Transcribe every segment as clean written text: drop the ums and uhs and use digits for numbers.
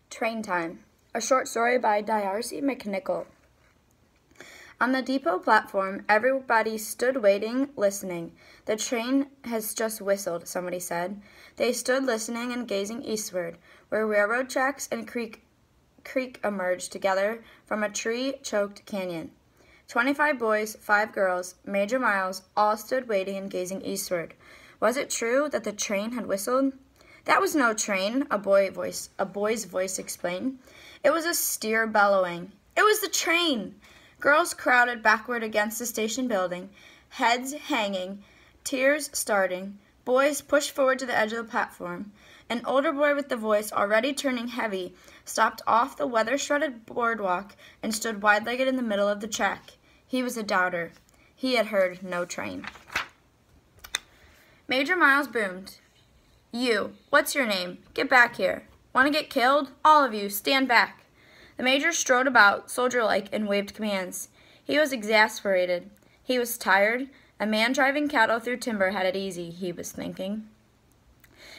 Train Time, a short story by D'Arcy McNickle. On the depot platform, everybody stood waiting, listening. The train has just whistled, somebody said. They stood listening and gazing eastward, where railroad tracks and creek emerged together from a tree-choked canyon. 25 boys, 5 girls, Major Miles, all stood waiting and gazing eastward. Was it true that the train had whistled? That was no train, a boy's voice explained. It was a steer bellowing. It was the train! Girls crowded backward against the station building, heads hanging, tears starting. Boys pushed forward to the edge of the platform. An older boy with the voice already turning heavy stopped off the weather-shredded boardwalk and stood wide-legged in the middle of the track. He was a doubter. He had heard no train. Major Miles boomed. You, what's your name? Get back here. Want to get killed? All of you, stand back. The major strode about, soldier-like, and waved commands. He was exasperated. He was tired. A man driving cattle through timber had it easy, he was thinking.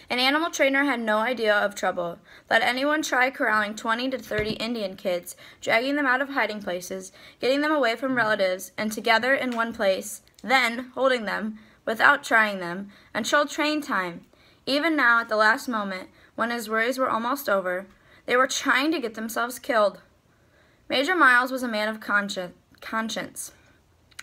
An animal trainer had no idea of trouble. Let anyone try corralling 20 to 30 Indian kids, dragging them out of hiding places, getting them away from relatives, and together in one place, then holding them, without trying them, until train time. Even now, at the last moment, when his worries were almost over, they were trying to get themselves killed. Major Miles was a man of conscience.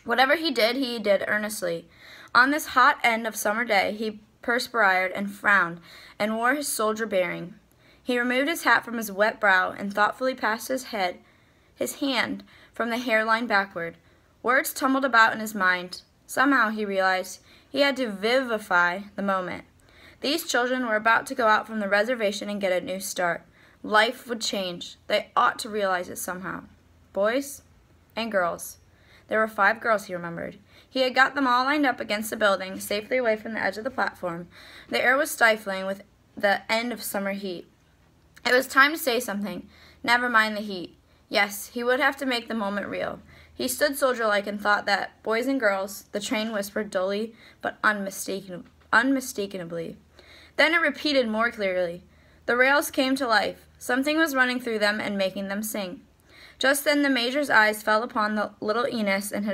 Whatever he did earnestly. On this hot end of summer day, he perspired and frowned and wore his soldier bearing. He removed his hat from his wet brow and thoughtfully passed his hand from the hairline backward. Words tumbled about in his mind. Somehow, he realized, he had to vivify the moment. These children were about to go out from the reservation and get a new start. Life would change. They ought to realize it somehow. Boys and girls. There were 5 girls, he remembered. He had got them all lined up against the building, safely away from the edge of the platform. The air was stifling with the end of summer heat. It was time to say something. Never mind the heat. Yes, he would have to make the moment real. He stood soldier-like and thought that, boys and girls, the train whispered dully but unmistakably. Then it repeated more clearly. The rails came to life. Something was running through them and making them sing. Just then the major's eyes fell upon the little Enos, and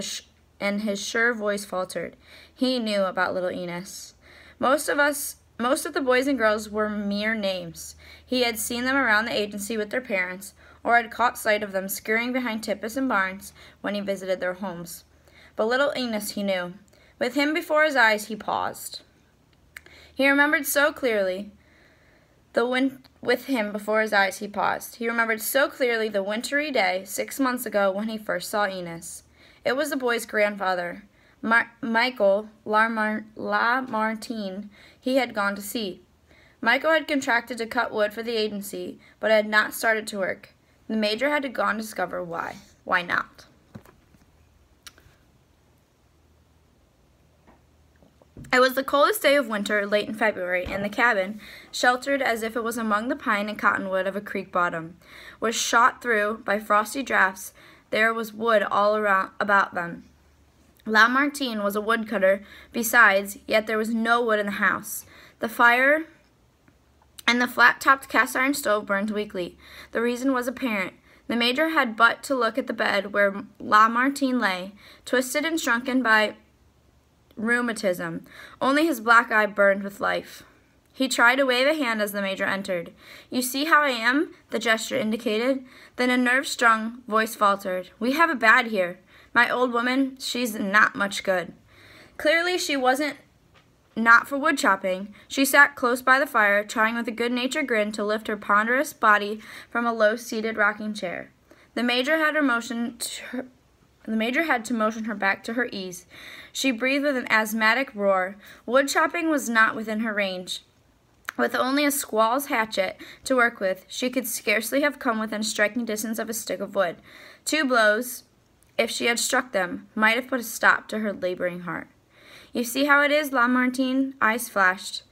his sure voice faltered. He knew about little Enos. Most of the boys and girls were mere names. He had seen them around the agency with their parents, or had caught sight of them scurrying behind tippets and barns when he visited their homes. But little Enos he knew. With him before his eyes, he paused. He remembered so clearly the wintry day 6 months ago when he first saw Enos. It was the boy's grandfather, Michael Lamartine, he had gone to see. Michael had contracted to cut wood for the agency, but had not started to work. The major had to go and discover why. Why not? It was the coldest day of winter, late in February, and the cabin, sheltered as if it was among the pine and cottonwood of a creek bottom, was shot through by frosty drafts. There was wood all about them. Lamartine was a woodcutter besides, yet there was no wood in the house. The fire and the flat-topped cast-iron stove burned weakly. The reason was apparent. The major had but to look at the bed where Lamartine lay, twisted and shrunken by rheumatism. Only his black eye burned with life. He tried to wave a hand as the major entered. You see how I am? The gesture indicated. Then a nerve-strung voice faltered. We have it bad here. My old woman, she's not much good. Clearly she wasn't not for wood chopping. She sat close by the fire, trying with a good-natured grin to lift her ponderous body from a low-seated rocking chair. The major had to motion her back to her ease. She breathed with an asthmatic roar. Wood chopping was not within her range. With only a squaw's hatchet to work with, she could scarcely have come within striking distance of a stick of wood. 2 blows, if she had struck them, might have put a stop to her laboring heart. You see how it is, Lamartine? Eyes flashed.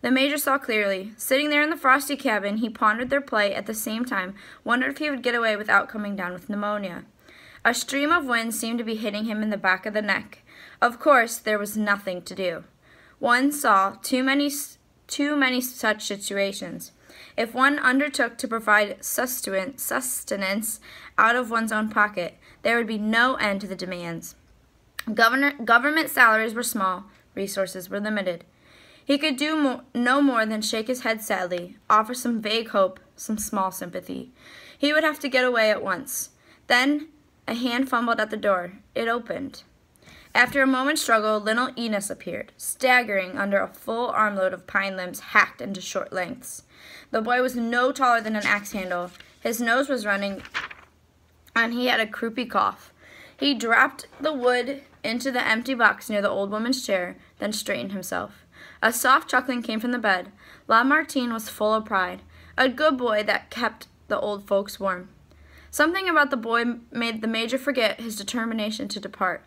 The major saw clearly. Sitting there in the frosty cabin, he pondered their plight at the same time, wondered if he would get away without coming down with pneumonia. A stream of wind seemed to be hitting him in the back of the neck. Of course, there was nothing to do. One saw too many too many such situations. If one undertook to provide sustenance out of one's own pocket, there would be no end to the demands. Government salaries were small, resources were limited. He could do no more than shake his head sadly, offer some vague hope, some small sympathy. He would have to get away at once. Then a hand fumbled at the door. It opened. After a moment's struggle, little Enos appeared, staggering under a full armload of pine limbs hacked into short lengths. The boy was no taller than an axe handle. His nose was running, and he had a croupy cough. He dropped the wood into the empty box near the old woman's chair, then straightened himself. A soft chuckling came from the bed. Lamartine was full of pride. A good boy that kept the old folks warm. Something about the boy made the Major forget his determination to depart.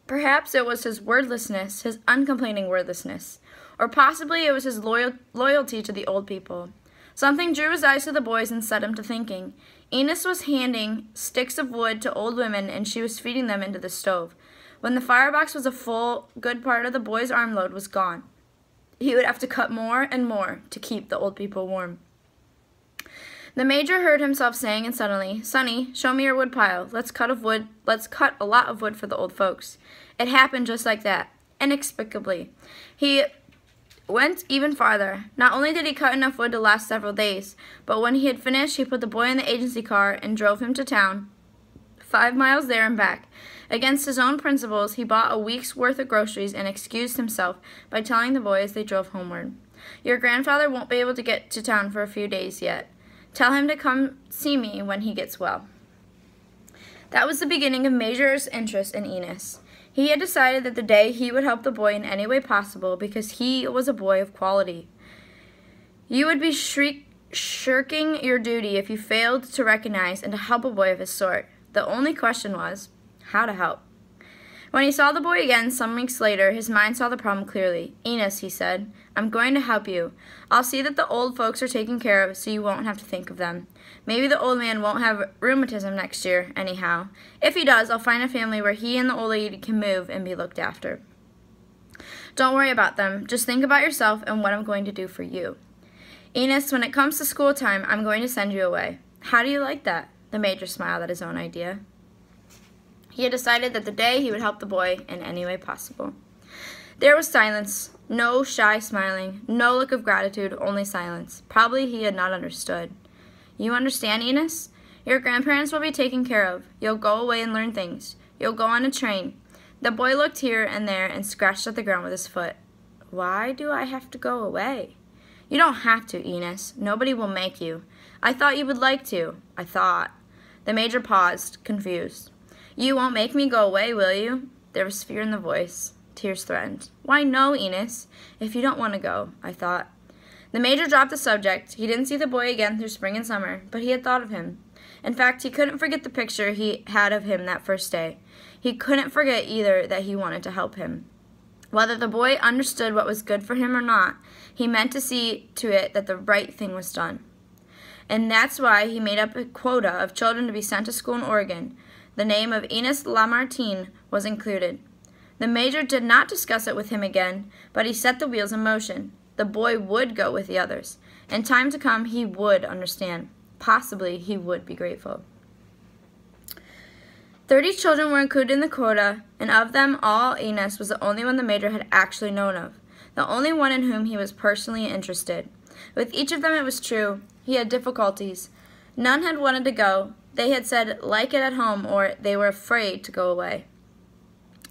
Perhaps it was his wordlessness, his uncomplaining wordlessness, or possibly it was his loyalty to the old people. Something drew his eyes to the boys and set him to thinking. Enos was handing sticks of wood to old women, and she was feeding them into the stove. When the firebox was a full, good part of the boy's armload was gone. He would have to cut more and more to keep the old people warm. The Major heard himself saying suddenly, "Sonny, show me your woodpile. Let's cut a lot of wood for the old folks." It happened just like that, inexplicably. He went even farther. Not only did he cut enough wood to last several days, but when he had finished, he put the boy in the agency car and drove him to town, 5 miles there and back. Against his own principles, he bought a week's worth of groceries and excused himself by telling the boy as they drove homeward, "Your grandfather won't be able to get to town for a few days yet. Tell him to come see me when he gets well." That was the beginning of Major's interest in Enos. He had decided that the day he would help the boy in any way possible because he was a boy of quality. You would be shirking your duty if you failed to recognize and to help a boy of his sort. The only question was, how to help. When he saw the boy again some weeks later, his mind saw the problem clearly. "Enos," he said, "I'm going to help you. I'll see that the old folks are taken care of so you won't have to think of them. Maybe the old man won't have rheumatism next year, anyhow. If he does, I'll find a family where he and the old lady can move and be looked after. Don't worry about them. Just think about yourself and what I'm going to do for you. Enos, when it comes to school time, I'm going to send you away." "How do you like that?" The Major smiled at his own idea. He had decided that the day he would help the boy in any way possible. There was silence. No shy smiling, no look of gratitude, only silence. Probably he had not understood. "You understand, Enos? Your grandparents will be taken care of. You'll go away and learn things. You'll go on a train." The boy looked here and there and scratched at the ground with his foot. "Why do I have to go away?" "You don't have to, Enos. Nobody will make you. I thought you would like to. I thought." The Major paused, confused. "You won't make me go away, will you?" There was fear in the voice. Tears threatened. "Why, no, Enos. If you don't want to go, I thought." The Major dropped the subject. He didn't see the boy again through spring and summer, but he had thought of him. In fact, he couldn't forget the picture he had of him that first day. He couldn't forget either that he wanted to help him. Whether the boy understood what was good for him or not, he meant to see to it that the right thing was done. And that's why he made up a quota of children to be sent to school in Oregon. The name of Enos Lamartine was included. The Major did not discuss it with him again, but he set the wheels in motion. The boy would go with the others. In time to come, he would understand. Possibly, he would be grateful. 30 children were included in the quota, and of them all, Enos was the only one the Major had actually known of, the only one in whom he was personally interested. With each of them, it was true, he had difficulties. None had wanted to go. They had said, like it at home, or they were afraid to go away.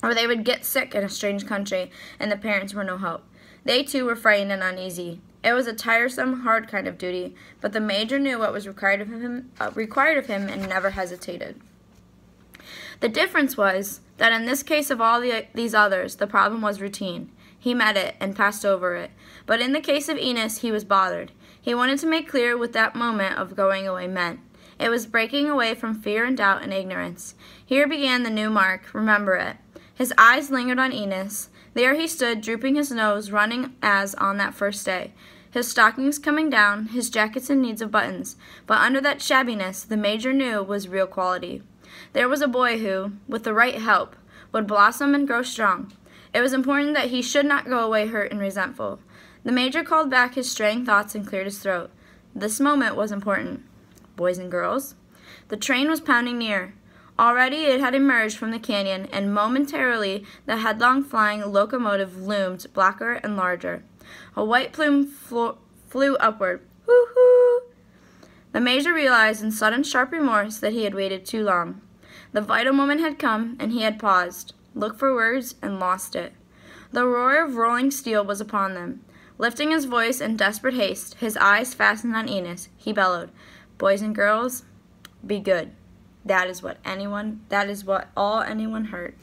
Or they would get sick in a strange country, and the parents were no help. They, too, were frightened and uneasy. It was a tiresome, hard kind of duty, but the Major knew what was required of him and never hesitated. The difference was that in this case of all these others, the problem was routine. He met it and passed over it. But in the case of Enos, he was bothered. He wanted to make clear what that moment of going away meant. It was breaking away from fear and doubt and ignorance. Here began the new mark. Remember it. His eyes lingered on Enos. There he stood, drooping his nose, running as on that first day. His stockings coming down, his jackets in need of buttons. But under that shabbiness, the Major knew was real quality. There was a boy who, with the right help, would blossom and grow strong. It was important that he should not go away hurt and resentful. The Major called back his straying thoughts and cleared his throat. This moment was important. Boys and girls. The train was pounding near. Already it had emerged from the canyon, and momentarily the headlong flying locomotive loomed blacker and larger. A white plume flew upward. Woo-hoo! The Major realized in sudden sharp remorse that he had waited too long. The vital moment had come, and he had paused, looked for words, and lost it. The roar of rolling steel was upon them. Lifting his voice in desperate haste, his eyes fastened on Enos, he bellowed, "Boys and girls, be good." That is what all anyone heard.